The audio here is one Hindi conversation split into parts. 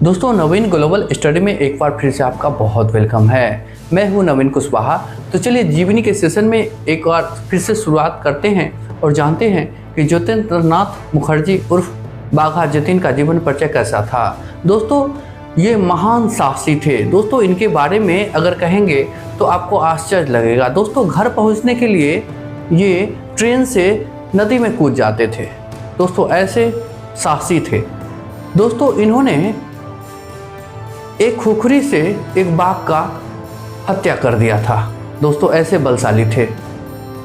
दोस्तों, नवीन ग्लोबल स्टडी में एक बार फिर से आपका बहुत वेलकम है। मैं हूं नवीन कुशवाहा। तो चलिए जीवनी के सेशन में एक बार फिर से शुरुआत करते हैं और जानते हैं कि ज्योतिन्द्र नाथ मुखर्जी उर्फ बाघा जतीन का जीवन परिचय कैसा था। दोस्तों, ये महान साहसी थे। दोस्तों, इनके बारे में अगर कहेंगे तो आपको आश्चर्य लगेगा। दोस्तों, घर पहुंचने के लिए ये ट्रेन से नदी में कूद जाते थे। दोस्तों, ऐसे साहसी थे। दोस्तों, इन्होंने एक खुखरी से एक बाघ का हत्या कर दिया था। दोस्तों, ऐसे बलशाली थे।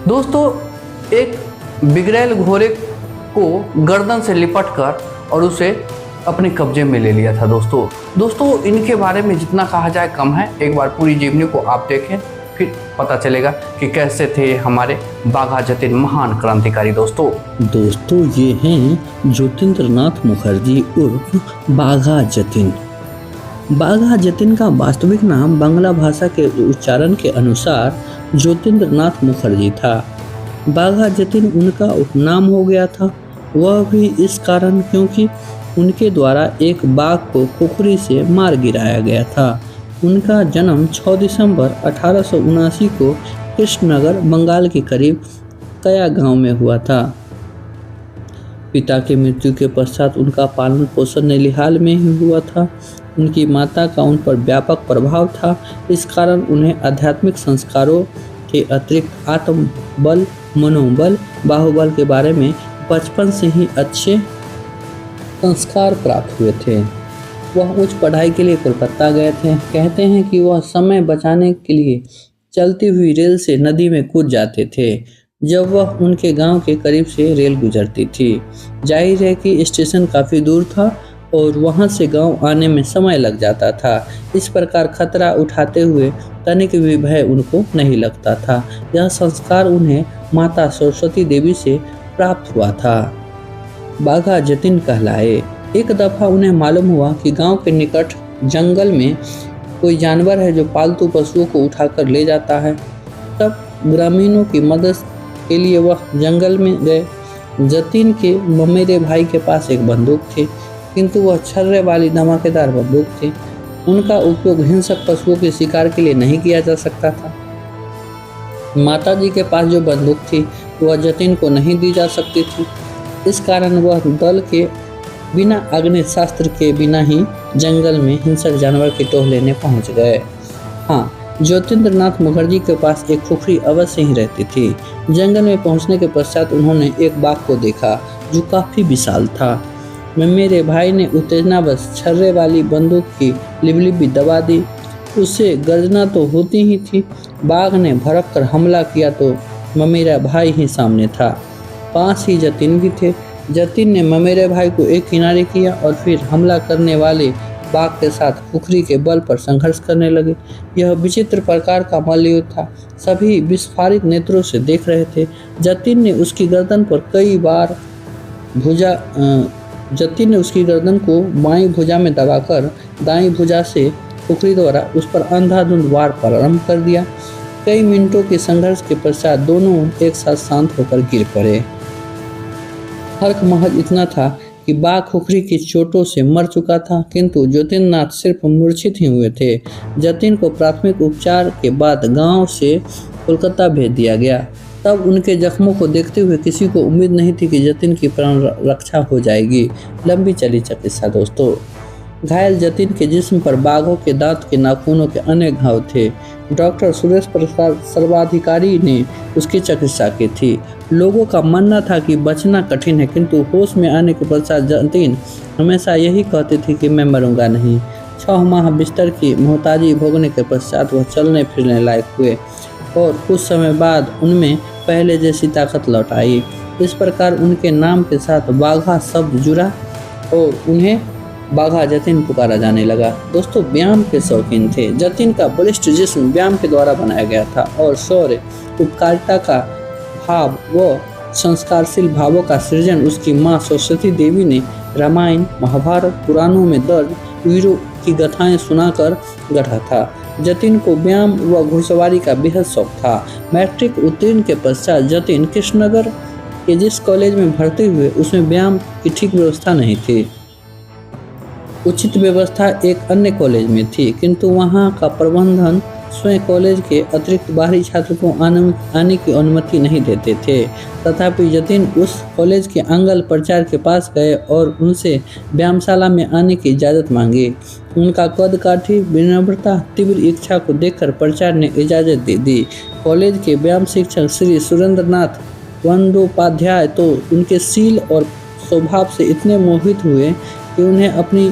दोस्तों, एक बिगड़ैल घोड़े को गर्दन से लिपट कर और उसे अपने कब्जे में ले लिया था। दोस्तों, इनके बारे में जितना कहा जाए कम है। एक बार पूरी जीवनी को आप देखें, फिर पता चलेगा कि कैसे थे हमारे बाघा जतीन, महान क्रांतिकारी। दोस्तों, ये हैं ज्योतिन्द्र नाथ मुखर्जी उर्फ बाघा जतीन। बाघा जतीन का वास्तविक नाम बांग्ला भाषा के उच्चारण के अनुसार ज्योतिन्द्र नाथ मुखर्जी था। बाघा जतीन उनका उपनाम हो गया था, वह भी इस कारण क्योंकि उनके द्वारा एक बाघ को खुखरी से मार गिराया गया था। उनका जन्म 6 दिसंबर 1879 को कृष्णनगर, बंगाल के करीब कया गांव में हुआ था। पिता की मृत्यु के पश्चात उनका पालन पोषण नलिहाल में ही हुआ था। उनकी माता का उन पर व्यापक प्रभाव था। इस कारण उन्हें आध्यात्मिक संस्कारों के अतिरिक्त आत्मबल, मनोबल, बाहुबल के बारे में बचपन से ही अच्छे संस्कार प्राप्त हुए थे। वह उच्च पढ़ाई के लिए कोलकाता गए थे। कहते हैं कि वह समय बचाने के लिए चलती हुई रेल से नदी में कूद जाते थे जब वह उनके गांव के करीब से रेल गुजरती थी। जाहिर है कि स्टेशन काफ़ी दूर था और वहां से गांव आने में समय लग जाता था। इस प्रकार खतरा उठाते हुए तनिक भी भय उनको नहीं लगता था। यह संस्कार उन्हें माता सरस्वती देवी से प्राप्त हुआ था। बाघा जतीन कहलाए। एक दफ़ा उन्हें मालूम हुआ कि गांव के निकट जंगल में कोई जानवर है जो पालतू पशुओं को उठाकर ले जाता है। तब ग्रामीणों की मदद के लिए वह जंगल में गए। जतीन के ममेरे भाई के पास एक बंदूक थी, किंतु वह छर्रे वाली धमाकेदार बंदूक थी। उनका उपयोग हिंसक पशुओं के शिकार के लिए नहीं किया जा सकता था। माताजी के पास जो बंदूक थी वह जतीन को नहीं दी जा सकती थी। इस कारण वह दल के बिना आग्नेय शास्त्र के बिना ही जंगल में हिंसक जानवर की टोह लेने पहुंच गए। हाँ, ज्योतिन्द्र नाथ मुखर्जी के पास एक खुखरी अवश्य ही रहती थी। जंगल में पहुंचने के पश्चात उन्होंने एक बाघ को देखा जो काफ़ी विशाल था। मेरे भाई ने उत्तेजनावश छर्रे वाली बंदूक की लिबलिबी दबा दी। उससे गर्जना तो होती ही थी। बाघ ने भड़क कर हमला किया तो मेरा भाई ही सामने था। पास ही जतीन भी थे। जतीन ने मेरे भाई को एक किनारे किया और फिर हमला करने वाले बाघ के साथ खुखरी के बल पर संघर्ष करने लगे। यह विचित्र प्रकार का मल्लयुद्ध था। सभी विस्फारित नेत्रों से देख रहे थे। जतीन ने उसकी गर्दन को बाईं भुजा में दबाकर दाईं भुजा से खुखरी द्वारा उस पर अंधाधुंध वार प्रारंभ कर दिया। कई मिनटों के संघर्ष के पश्चात दोनों एक साथ शांत होकर गिर पड़े। फर्क महज इतना था कि बाघ खुखरी की चोटों से मर चुका था, किंतु ज्योतिन्द्र नाथ सिर्फ मूर्छित ही हुए थे। जतीन को प्राथमिक उपचार के बाद गांव से कोलकाता भेज दिया गया। तब उनके जख्मों को देखते हुए किसी को उम्मीद नहीं थी कि जतीन की प्राण रक्षा हो जाएगी। लंबी चली चिकित्सा। दोस्तों, घायल जतीन के जिस्म पर बाघों के दांत के नाखूनों के अनेक घाव थे। डॉक्टर सुरेश प्रसाद सर्वाधिकारी ने उसकी चिकित्सा की थी। लोगों का मानना था कि बचना कठिन है, किंतु होश में आने के पश्चात जतीन हमेशा यही कहते थे कि मैं मरूंगा नहीं। 6 माह बिस्तर की मोहताजी भोगने के पश्चात वह चलने फिरने लायक हुए और कुछ समय बाद उनमें पहले जैसी ताकत लौट आई। इस प्रकार उनके नाम के साथ बाघा शब्द जुड़ा और उन्हें बाघा जतीन पुकारा जाने लगा। दोस्तों, व्यायाम के शौकीन थे। जतीन का बलिष्ठ जिस्म व्यायाम के द्वारा बनाया गया था और शौर्य, उपकारिता का भाव व संस्कारशील भावों का सृजन उसकी माँ सरस्वती देवी ने रामायण, महाभारत, पुराणों में दर्ज वीरों की गाथाएं सुनाकर गढ़ा था। जतीन को व्यायाम व घुड़सवारी का बेहद शौक था। मैट्रिक उत्तीर्ण के पश्चात जतीन कृष्णनगर के जिस कॉलेज में भर्ती हुए उसमें व्यायाम की ठीक व्यवस्था नहीं थी। उचित व्यवस्था एक अन्य कॉलेज में थी, किंतु वहां का प्रबंधन स्वयं कॉलेज के अतिरिक्त बाहरी छात्र को आने की अनुमति नहीं देते थे। तथापि जतिन उस कॉलेज के आंगल प्रचार के पास गए और उनसे व्यायामशाला में आने की इजाज़त मांगी। उनका कद काठी, विनम्रता, तीव्र इच्छा को देखकर प्रचार ने इजाज़त दे दी। कॉलेज के व्यायाम शिक्षक श्री सुरेंद्रनाथ बंदोपाध्याय तो उनके शील और स्वभाव से इतने मोहित हुए कि उन्हें अपनी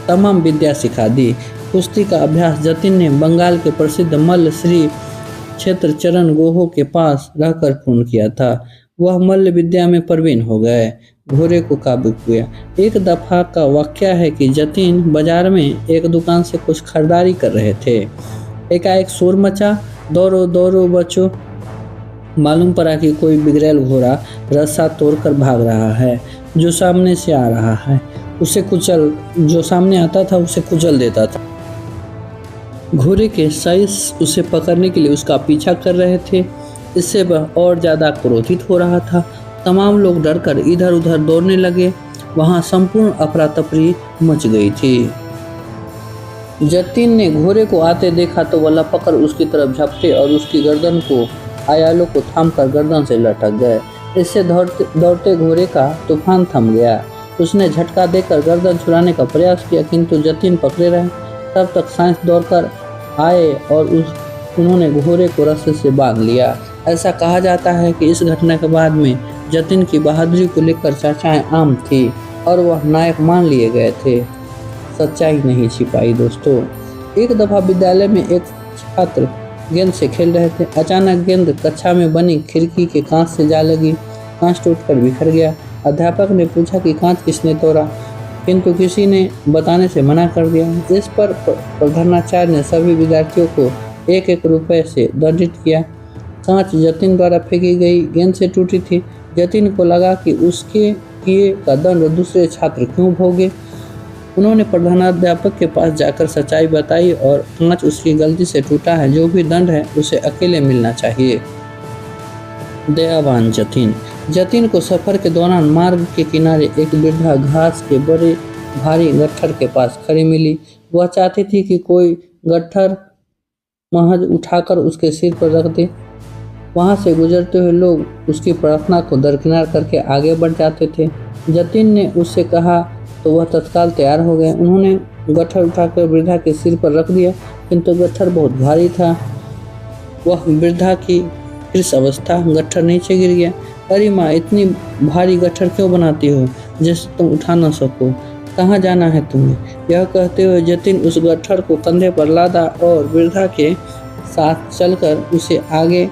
तमाम विद्या सिखा दी। कुश्ती का अभ्यास जतिन ने बंगाल के प्रसिद्ध मल्ल श्री क्षेत्र चरण गोहो के पास रहकर पूर्ण किया था। वह मल्ल विद्या में प्रवीण हो गए, घोड़े को काबू किया। एक दफा का वाकया है कि जतिन बाजार में एक दुकान से कुछ खरीदारी कर रहे थे। एकाएक शोर मचा, दौड़ो दौड़ो बच्चों। मालूम पड़ा कि कोई बिगड़ैल घोड़ा रस्सा तोड़कर भाग रहा है। जो सामने से आ रहा है जो सामने आता था उसे कुचल देता था। घोड़े के साइस उसे पकड़ने के लिए उसका पीछा कर रहे थे। इससे वह और ज़्यादा क्रोधित हो रहा था। तमाम लोग डरकर इधर उधर दौड़ने लगे। वहाँ संपूर्ण अफरा तफरी मच गई थी। जतिन ने घोड़े को आते देखा तो वह लपककर उसकी तरफ झपटे और उसकी गर्दन को आयालों को थामकर गर्दन से लटक गए। इससे दौड़ते घोड़े का तूफान थम गया। उसने झटका देकर गर्दन छुड़ाने का प्रयास किया, किंतु जतिन पकड़े रहे। तब तक साइंस दौड़कर आए और उन्होंने घोड़े को रस्से से बांध लिया। ऐसा कहा जाता है कि इस घटना के बाद में जतिन की बहादुरी को लेकर चर्चाएं आम थी और वह नायक मान लिए गए थे। सच्चाई नहीं छिपाई दोस्तों। एक दफ़ा विद्यालय में एक छात्र गेंद से खेल रहे थे। अचानक गेंद कक्षा में बनी खिड़की के कांच से जा लगी। कांच टूटकर बिखर गया। अध्यापक ने पूछा कि कांच किसने तोड़ा, किंतु किसी ने बताने से मना कर दिया। इस पर प्रधानाचार्य ने सभी विद्यार्थियों को 1-1 रुपये से दंडित किया। कांच जतिन द्वारा फेंकी गई गेंद से टूटी थी। जतिन को लगा कि उसके किए का दंड दूसरे छात्र क्यों भोगे। उन्होंने प्रधानाध्यापक के पास जाकर सच्चाई बताई और कांच उसकी गलती से टूटा है, जो भी दंड है उसे अकेले मिलना चाहिए। दयावान जतिन को सफर के दौरान मार्ग के किनारे एक वृद्धा घास के बड़े भारी गट्ठर के पास खड़ी मिली। वह चाहती थी कि कोई गट्ठर महज उठाकर उसके सिर पर रख दे। वहां से गुजरते हुए लोग उसकी प्रार्थना को दरकिनार करके आगे बढ़ जाते थे। जतिन ने उससे कहा तो वह तत्काल तैयार हो गए। उन्होंने गट्ठर उठाकर वृद्धा के सिर पर रख दिया, किंतु गट्ठर बहुत भारी था। वह वृद्धा की कृष अवस्था, गट्ठर नीचे गिर गया। अरे माँ, इतनी भारी गट्ठर क्यों बनाती हो जिसे तुम उठा न सको? कहाँ जाना है तुम्हें? यह कहते हुए जतिन उस गट्ठर को कंधे पर लादा और वृद्धा के साथ चलकर उसे आगे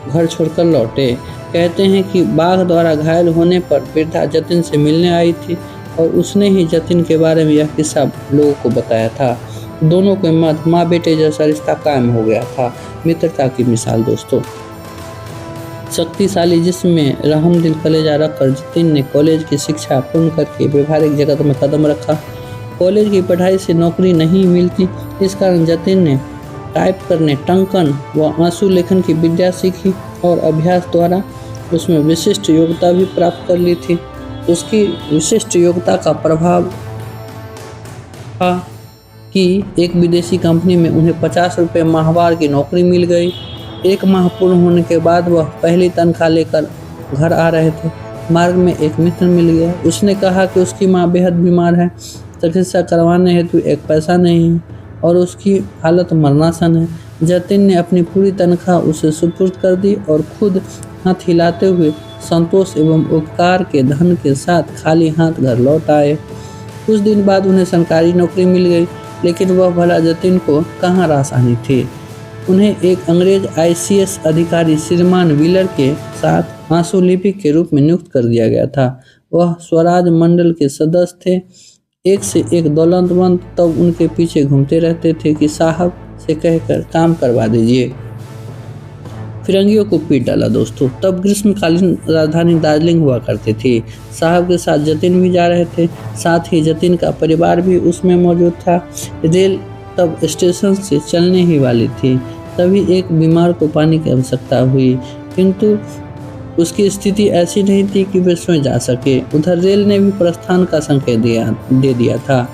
घर छोड़कर लौटे। कहते हैं कि बाघ द्वारा घायल होने पर वृद्धा जतिन से मिलने आई थी और उसने ही जतिन के बारे में यह किस्सा लोगों को बताया था। दोनों के मध्य माँ बेटे जैसा रिश्ता कायम हो गया था। मित्रता की मिसाल दोस्तों। शक्तिशाली जिस्म में रहमदिल कलेजा रखकर जतिन ने कॉलेज की शिक्षा पूर्ण करके व्यवहारिक जगत में कदम रखा। कॉलेज की पढ़ाई से नौकरी नहीं मिलती, इस कारण जतिन ने टाइप करने, टंकन व आंसू लेखन की विद्या सीखी और अभ्यास द्वारा उसमें विशिष्ट योग्यता भी प्राप्त कर ली थी। उसकी विशिष्ट योग्यता का प्रभाव था कि एक विदेशी कंपनी में उन्हें 50 रुपये माहवार की नौकरी मिल गई। 1 माह पूर्ण होने के बाद वह पहली तनख्वाह लेकर घर आ रहे थे। मार्ग में एक मित्र मिल गया। उसने कहा कि उसकी माँ बेहद बीमार है, चिकित्सा करवाने हेतु एक पैसा नहीं है और उसकी हालत मरनासन है। जतिन ने अपनी पूरी तनख्वाह उसे सुपुर्द कर दी और खुद हाथ हिलाते हुए संतोष एवं उपकार के धन के साथ खाली हाथ घर लौट आए। कुछ दिन बाद उन्हें सरकारी नौकरी मिल गई, लेकिन वह भला जतिन को कहाँ रासानी थी। उन्हें एक अंग्रेज ICS अधिकारी श्रीमान व्हीलर के साथ आंसू लिपिक के रूप में नियुक्त कर दिया गया था। वह स्वराज मंडल के सदस्य थे। एक से एक दौलतमंद तब उनके पीछे घूमते रहते थे कि साहब से कहकर काम करवा दीजिए। फिरंगियों को पीट डाला दोस्तों। तब ग्रीष्मकालीन राजधानी दार्जिलिंग हुआ करती थी। साहब के साथ जतिन भी जा रहे थे, साथ ही जतिन का परिवार भी उसमें मौजूद था। रेल तब स्टेशन से चलने ही वाली थी। तभी एक बीमार को पानी की आवश्यकता हुई, किंतु उसकी स्थिति ऐसी नहीं थी कि वे स्वयं जा सके। उधर रेल ने भी प्रस्थान का संकेत दे दिया था।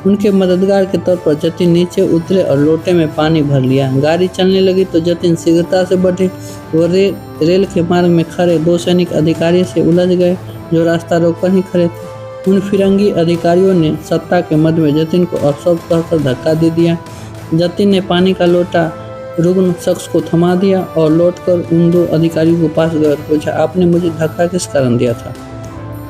उनके मददगार के तौर पर जतिन नीचे उतरे और लोटे में पानी भर लिया। गाड़ी चलने लगी तो जतिन शीघ्रता से बढ़े। वो रेल के मार्ग में खड़े 2 सैनिक अधिकारी से उलझ गए जो रास्ता रोककर ही खड़े थे। उन फिरंगी अधिकारियों ने सत्ता के मध्य में जतिन को अपशब्द कहकर धक्का दे दिया। जतिन ने पानी का लोटा रुग्ण शख्स को थमा दिया और लौटकर उन 2 अधिकारियों के पास गए और पूछा, आपने मुझे धक्का किस कारण दिया था?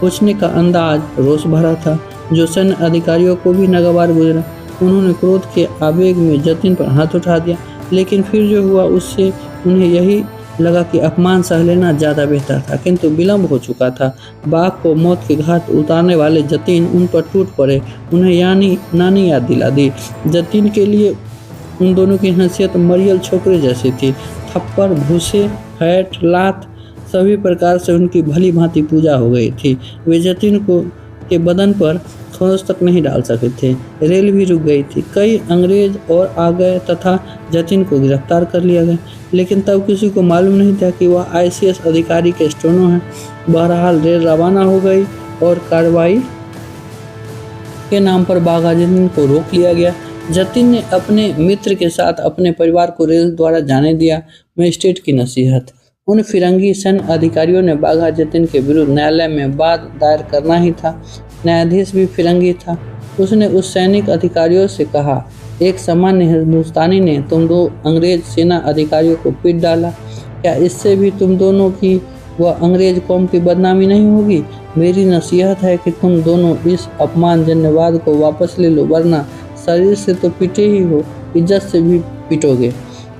पूछने का अंदाज रोष भरा था जो सैन्य अधिकारियों को भी नागवार गुजरा। उन्होंने क्रोध के आवेग में जतिन पर हाथ उठा दिया, लेकिन फिर जो हुआ उससे उन्हें यही लगा कि अपमान सह लेना ज़्यादा बेहतर था, किंतु विलम्ब हो चुका था। बाघ को मौत के घाट उतारने वाले जतिन उन पर टूट पड़े। उन्हें नानी याद दिला दी। जतिन के लिए उन दोनों की हैसियत मरियल छोकरे जैसी थी। थप्पड़, भूसे, फैट, लात सभी प्रकार से उनकी भली भांति पूजा हो गई थी। वे जतिन के बदन पर ठोस तक नहीं डाल सके थे। रेल भी रुक गई थी। कई अंग्रेज और आ गए तथा जतिन को गिरफ्तार कर लिया गया, लेकिन तब किसी को मालूम नहीं था कि वह ICS अधिकारी के स्टोनो है। बहरहाल रेल रवाना हो गई और कार्रवाई के नाम पर बाघा जतिन को रोक लिया गया। जतिन ने अपने मित्र के साथ अपने परिवार को रेल द्वारा जाने दिया। मजिस्ट्रेट की नसीहत। उन फिरंगी सैन्य अधिकारियों ने बाघा जतिन के विरुद्ध न्यायालय में वाद दायर करना ही था। न्यायाधीश भी फिरंगी था। उसने उस सैनिक अधिकारियों से कहा, एक सामान्य हिंदुस्तानी ने तुम 2 अंग्रेज सेना अधिकारियों को पीट डाला, क्या इससे भी तुम दोनों की व अंग्रेज कौम की बदनामी नहीं होगी? मेरी नसीहत है कि तुम दोनों इस अपमानजन्य वाद को वापस ले लो, वरना शरीर से तो पीटे ही हो, इज्जत से भी पीटोगे।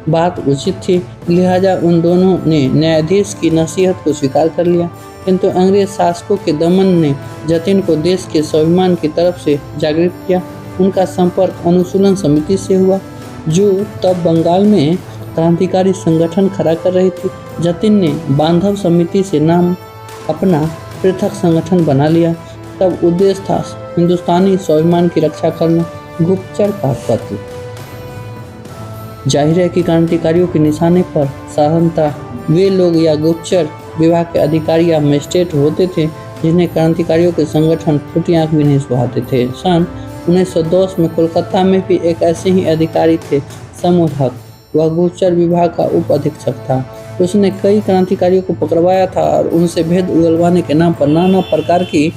बात उचित थी, लिहाजा उन दोनों ने न्यायाधीश की नसीहत को स्वीकार कर लिया, किंतु अंग्रेज शासकों के दमन ने जतिन को देश के स्वाभिमान की तरफ से जागृत किया। उनका संपर्क अनुशीलन समिति से हुआ, जो तब बंगाल में क्रांतिकारी संगठन खड़ा कर रही थी। जतिन ने बांधव समिति से नाम अपना पृथक संगठन बना लिया। तब उद्देश्य था हिंदुस्तानी स्वाभिमान की रक्षा करना। गुप्तचर का कत्ल। जाहिर है कि क्रांतिकारियों के निशाने पर साधारणतः वे लोग या गुप्तचर विभाग के अधिकारी या मजिस्ट्रेट होते थे जिन्हें क्रांतिकारियों के संगठन फूटी आंख भी नहीं सुहाते थे। सन 1910 में कोलकाता में भी एक ऐसे ही अधिकारी थे, समूर हक। वह गुप्तचर विभाग का उप अधीक्षक था। उसने कई क्रांतिकारियों को पकड़वाया था और उनसे भेद उगलवाने के नाम पर नाना प्रकार की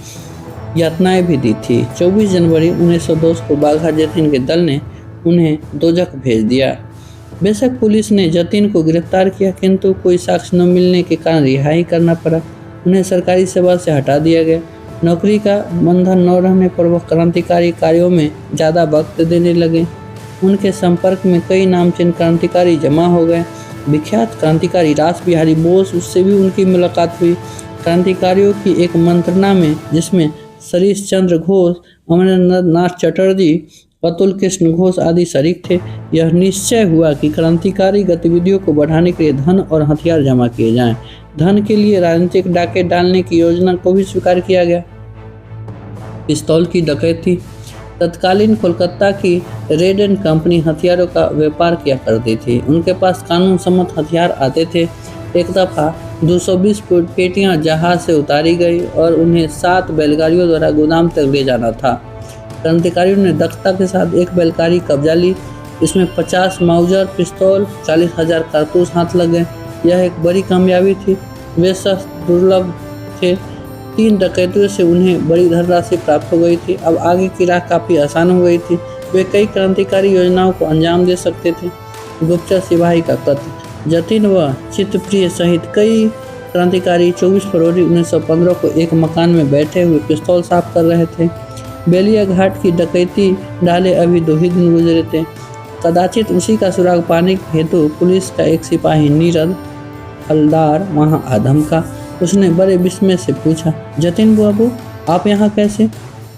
यातनाएं भी दी थी। 24 जनवरी 1910 को बाघा जतिन के दल ने उन्हें दोजख भेज दिया। बेशक पुलिस ने जतिन को गिरफ्तार किया, किंतु कोई साक्ष्य न मिलने के कारण रिहाई करना पड़ा। उन्हें सरकारी सेवा से हटा दिया गया। नौकरी का बंधन न रहने पर वह क्रांतिकारी कार्यों में ज़्यादा वक्त देने लगे। उनके संपर्क में कई नामचीन क्रांतिकारी जमा हो गए। विख्यात क्रांतिकारी रास बिहारी बोस, उससे भी उनकी मुलाकात हुई। क्रांतिकारियों की एक मंत्रणा में, जिसमें सतीश चंद्र घोष, अमरेंद्र नाथ चटर्जी, अतुल कृष्ण घोष आदि शरीक थे, यह निश्चय हुआ कि क्रांतिकारी गतिविधियों को बढ़ाने के लिए धन और हथियार जमा किए जाएं। धन के लिए राजनीतिक डाके डालने की योजना को भी स्वीकार किया गया। पिस्तौल की डकैती। तत्कालीन कोलकाता की रेड एंड कंपनी हथियारों का व्यापार किया करती थी। उनके पास कानून सम्मत हथियार आते थे। एक दफ़ा 220 पेटियां जहाज से उतारी गई और उन्हें 7 बैलगाड़ियों द्वारा गोदाम तक ले जाना था। क्रांतिकारियों ने दक्षता के साथ एक बैलगाड़ी कब्जा ली। इसमें 50 माउजर पिस्तौल, 40,000 कारतूस हाथ लग गए। यह एक बड़ी कामयाबी थी। वे शस्त्र दुर्लभ थे। 3 डकैतियों से उन्हें बड़ी धनराशि प्राप्त हो गई थी। अब आगे की राह काफ़ी आसान हो गई थी। वे कई क्रांतिकारी योजनाओं को अंजाम दे सकते थे। गुप्तचर सिपाही का कत्ल। जतिन व चित्तप्रिय सहित कई क्रांतिकारी 24 फरवरी 1915 को एक मकान में बैठे हुए पिस्तौल साफ कर रहे थे। बेलिया घाट की डकैती डाले अभी 2 ही दिन गुजरे थे। कदाचित उसी का सुराग पाने हेतु पुलिस का एक सिपाही नीरद हलदार वहां आधम का। उसने बड़े विस्मय से पूछा, जतिन बाबू, आप यहाँ कैसे?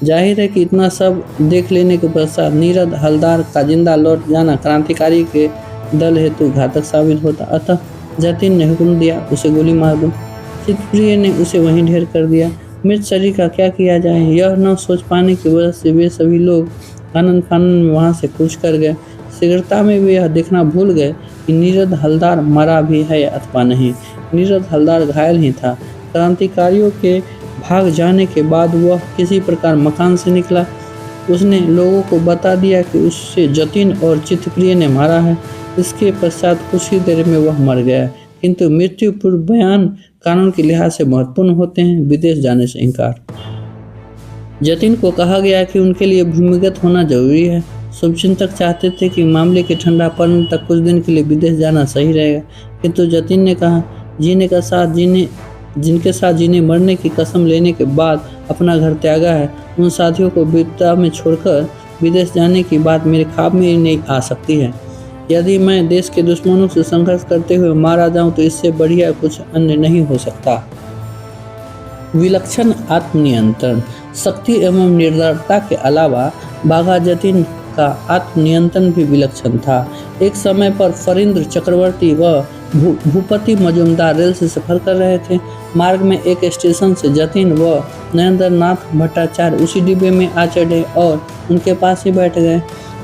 जाहिर है कि इतना सब देख लेने के पश्चात नीरद हलदार का जिंदा लौट जाना क्रांतिकारी के दल हेतु घातक साबित होता। अतः जतिन ने हुक्म दिया, उसे गोली मार दो। चित्तप्रिय ने उसे वहीं ढेर कर दिया। मृत शरीर का क्या किया जाए, यह न सोच पाने की वजह से वे सभी लोग आनंद फानंद में वहाँ से कूच कर गए। शीघ्रता में वे यह देखना भूल गए कि नीरद हलदार मरा भी है अथवा नहीं। नीरज हलदार घायल ही था। क्रांतिकारियों के भाग जाने के बाद वह किसी प्रकार मकान से निकला। उसने लोगों को बता दिया कि उससे जतिन और चित्रप्रिय ने मारा है। इसके पश्चात कुछ ही देर में वह मर गया, किंतु मृत्यु पूर्व बयान कानून के लिहाज से महत्वपूर्ण होते हैं। विदेश जाने से इनकार। जतिन को कहा गया कि उनके लिए भूमिगत होना जरूरी है। शुभचिंतक चाहते थे कि मामले के ठंडा पड़ने तक कुछ दिन के लिए विदेश जाना सही रहेगा, किंतु जतिन ने कहा, जिनके साथ जीने मरने की कसम लेने के बाद अपना घर त्यागा है, उन साथियों को विपदा में छोड़कर विदेश जाने की बात मेरे ख्वाब में ही नहीं आ सकती है। यदि मैं देश के दुश्मनों से संघर्ष करते हुए मारा जाऊं तो इससे बढ़िया कुछ अन्य नहीं हो सकता। विलक्षण आत्मनियंत्रण, शक्ति एवं निर्दयता के अलावा बाघा जतिन का आत्मनियंत्रण भी विलक्षण था। एक समय पर फरींद्र चक्रवर्ती व भूपति मजूमदार रेल से सफर कर रहे थे। मार्ग में एक स्टेशन से जतिन व नरेंद्रनाथ भट्टाचार्य उसी डिब्बे में आ चढ़े और उनके पास ही बैठ गए।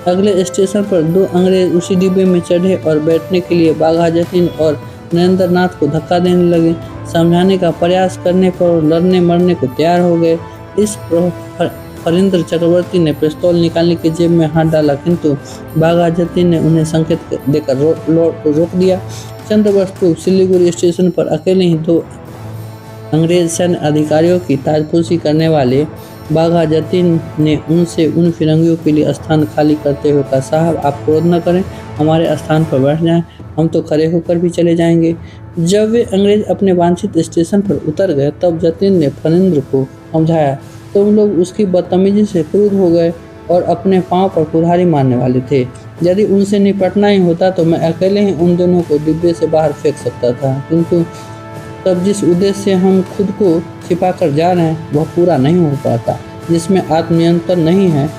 अगले स्टेशन पर दो अंग्रेज उसी डिब्बे में चढ़े और बैठने के लिए बाघा जतिन और नरेंद्रनाथ को धक्का देने लगे। समझाने का प्रयास करने पर लड़ने मरने को तैयार हो गए। इस फरींद्र चक्रवर्ती ने पिस्तौल निकालने की जेब में हाथ डाला, किंतु बाघा जतिन ने उन्हें संकेत देकर रोक दिया। चंद वर्ष पूर्व सिलीगुड़ी स्टेशन पर अकेले ही दो अंग्रेज सैन्य अधिकारियों की ताजपोशी करने वाले बाघा जतिन ने उनसे उन फिरंगियों के लिए स्थान खाली करते हुए कहा, साहब आप क्रोध न करें, हमारे स्थान पर बैठ जाएं, हम तो खड़े होकर भी चले जाएंगे। जब वे अंग्रेज अपने वांछित स्टेशन पर उतर गए तब जतिन ने फरींद्र को समझाया तो उन लोग उसकी बदतमीजी से क्रुद्ध हो गए और अपने पांव पर कुल्हाड़ी मारने वाले थे। यदि उनसे निपटना ही होता तो मैं अकेले ही उन दोनों को डिब्बे से बाहर फेंक सकता था, किंतु तब जिस उद्देश्य से हम खुद को छिपा कर जा रहे हैं वह पूरा नहीं हो पाता। जिसमें आत्मनियंत्रण नहीं है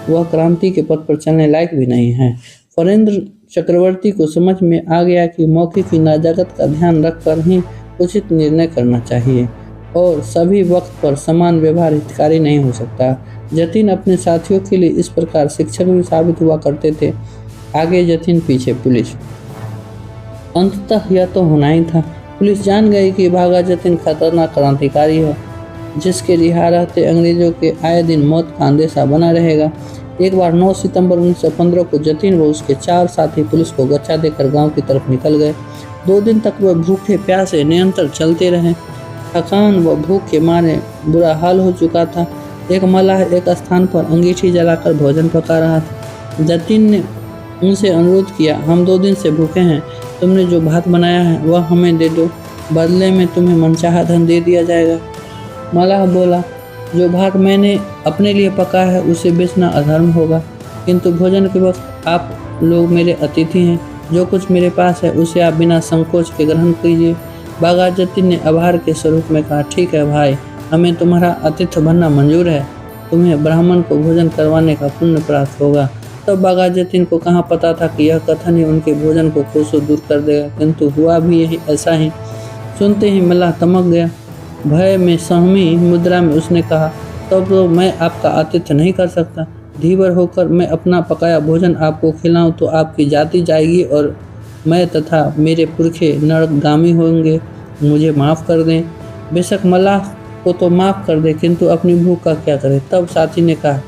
वह क्रांति के पथ पर चलने लायक भी नहीं है। फरींद्र चक्रवर्ती को समझ में आ गया कि मौके की नजाकत का ध्यान रखकर ही उचित निर्णय करना चाहिए और सभी वक्त पर समान व्यवहार हितकारी नहीं हो सकता। जतिन अपने साथियों के लिए इस प्रकार शिक्षक भी साबित हुआ करते थे। आगे जतिन, पीछे पुलिस। अंततः यह तो होना ही था। पुलिस जान गई कि बाघा जतिन खतरनाक क्रांतिकारी है जिसके रिहा रहते अंग्रेजों के आए दिन मौत का अंदेशा बना रहेगा। एक बार 9 सितंबर 1915 को जतिन व उसके 4 साथी पुलिस को गच्छा देकर गांव की तरफ निकल गए। 2 दिन तक वह भूखे प्यासे निरंतर चलते रहे। थकान व भूख के मारे बुरा हाल हो चुका था। एक मल्लाह एक स्थान पर अंगीठी जलाकर भोजन पका रहा था। जतिन ने उनसे अनुरोध किया, हम 2 दिन से भूखे हैं, तुमने जो भात बनाया है वह हमें दे दो, बदले में तुम्हें मनचाहा धन दे दिया जाएगा। मल्लाह बोला, जो भात मैंने अपने लिए पका है उसे बेचना अधर्म होगा, किंतु भोजन के वक्त आप लोग मेरे अतिथि हैं, जो कुछ मेरे पास है उसे आप बिना संकोच के ग्रहण कीजिए। बाघा जतिन ने आभार के स्वरूप में कहा, ठीक है भाई, हमें तुम्हारा आतिथ्य बनना मंजूर है, तुम्हें ब्राह्मण को भोजन करवाने का पुण्य प्राप्त होगा। तब बाघा जतिन को कहाँ पता था कि यह कथन ही उनके भोजन को कोसों दूर कर देगा, किंतु हुआ भी यही ऐसा ही। सुनते ही मल्लाह तमक गया। भय में सहमी मुद्रा में उसने कहा, तब तो मैं आपका आतिथ्य नहीं कर सकता। धीवर होकर मैं अपना पकाया भोजन आपको खिलाऊं तो आपकी जाति जाएगी और मैं तथा मेरे पुरखे नरकगामी होंगे। मुझे माफ़ कर दें। बेशक मल्लाह को तो माफ़ कर दे, किंतु अपनी भूख का क्या करे। तब साथी ने कहा,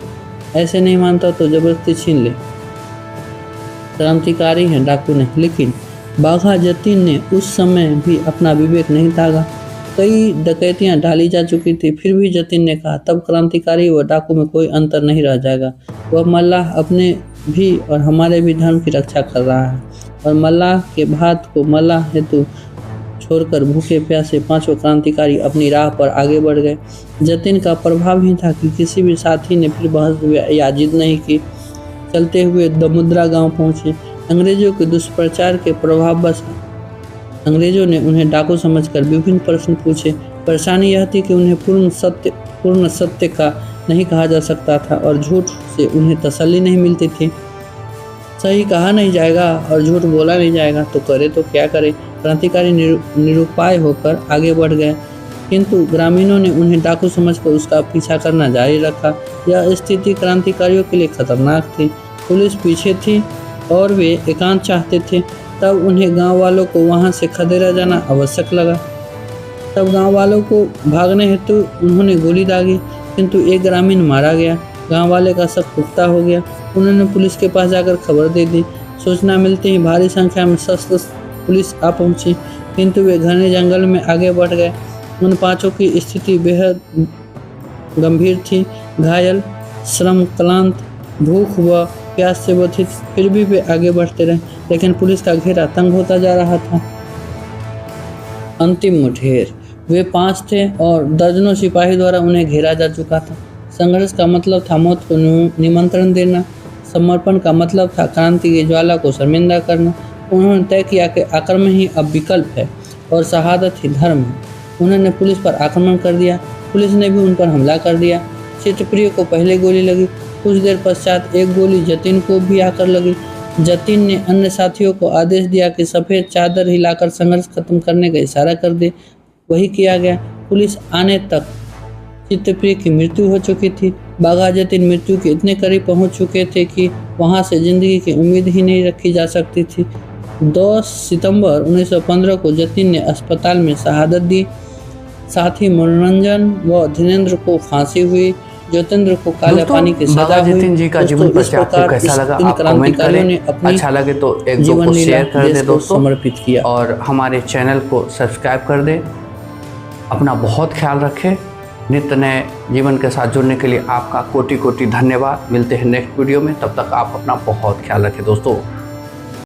ऐसे नहीं मानता तो जबरदस्ती छीन ले। क्रांतिकारी हैं, डाकू नहीं। लेकिन बाघा जतिन ने उस समय भी अपना विवेक नहीं त्यागा। कई डकैतियां डाली जा चुकी थी, फिर भी जतिन ने कहा, तब क्रांतिकारी व डाकू में कोई अंतर नहीं रह जाएगा। वह मल्लाह अपने भी और हमारे भी धर्म की रक्षा कर रहा है और मल्लाह के भात को मल्लाह हेतु छोड़कर भूखे प्यासे 5 क्रांतिकारी अपनी राह पर आगे बढ़ गए। जतिन का प्रभाव ही था कि किसी भी साथी ने फिर बहस या जिद नहीं की। चलते हुए दमुद्रा गांव पहुंचे। अंग्रेजों के दुष्प्रचार के प्रभाववश अंग्रेजों ने उन्हें डाकू समझकर विभिन्न प्रश्न पूछे। परेशानी यह थी कि उन्हें पूर्ण सत्य का नहीं कहा जा सकता था और झूठ से उन्हें तसल्ली नहीं मिलती थी। सही कहा नहीं जाएगा और झूठ बोला नहीं जाएगा तो करे तो क्या करे। क्रांतिकारी निरुपाय होकर आगे बढ़ गए, किंतु ग्रामीणों ने उन्हें डाकू समझकर उसका पीछा करना जारी रखा। यह स्थिति क्रांतिकारियों के लिए खतरनाक थी। पुलिस पीछे थी और वे एकांत चाहते थे। तब उन्हें गांव वालों को वहां से खदेड़ा जाना आवश्यक लगा। तब गांव वालों को भागने हेतु उन्होंने गोली दागी, किंतु एक ग्रामीण मारा गया। गांव वाले का शक पुख्ता हो गया। उन्होंने पुलिस के पास जाकर खबर दे दी। सूचना मिलते ही भारी संख्या में सशस्त्र पुलिस आ पहुंची, किंतु वे घने जंगल में आगे बढ़ गए। उन पांचों की स्थिति बेहद गंभीर थी। घायल, श्रम क्लांत, भूख व प्यास से व्यथित, फिर भी वे आगे बढ़ते रहे, लेकिन पुलिस का घेरा तंग होता जा रहा था। अंतिम मुठभेड़। वे 5 थे और दर्जनों सिपाही द्वारा उन्हें घेरा जा चुका था। संघर्ष का मतलब था मौत को निमंत्रण देना, समर्पण का मतलब था क्रांति की ज्वाला को शर्मिंदा करना। उन्होंने तय किया कि आक्रमण ही अब विकल्प है और शहादत ही धर्म है। उन्होंने पुलिस पर आक्रमण कर दिया। पुलिस ने भी उन पर हमला कर दिया। चित्रप्रिय को पहले गोली लगी। कुछ देर पश्चात एक गोली जतिन को भी आकर लगी। जतिन ने अन्य साथियों को आदेश दिया कि सफ़ेद चादर हिलाकर संघर्ष खत्म करने का इशारा कर दे। वही किया गया। पुलिस आने तक चित्रप्रिय की मृत्यु हो चुकी थी। बाघा जतिन मृत्यु के इतने करीब पहुंच चुके थे कि वहां से जिंदगी की उम्मीद ही नहीं रखी जा सकती थी। 10 सितंबर 1915 को जतिन ने अस्पताल में शहादत दी। साथ ही मनोरंजन व धीरेन्द्र को फांसी हुई। ज्योतिन्द्र को काले पानी की सजा हुई। जतिन जी का जीवन परिचय आपको कैसा लगा आप कमेंट करें। अच्छा लगे तो एक दो को शेयर कर दे दोस्तों, समर्पित किया और हमारे चैनल को सब्सक्राइब कर दे। अपना बहुत ख्याल रखें। नित्य नए जीवन के साथ जुड़ने के लिए आपका कोटि कोटि धन्यवाद। मिलते हैं नेक्स्ट वीडियो में, तब तक आप अपना बहुत ख्याल रखें दोस्तों।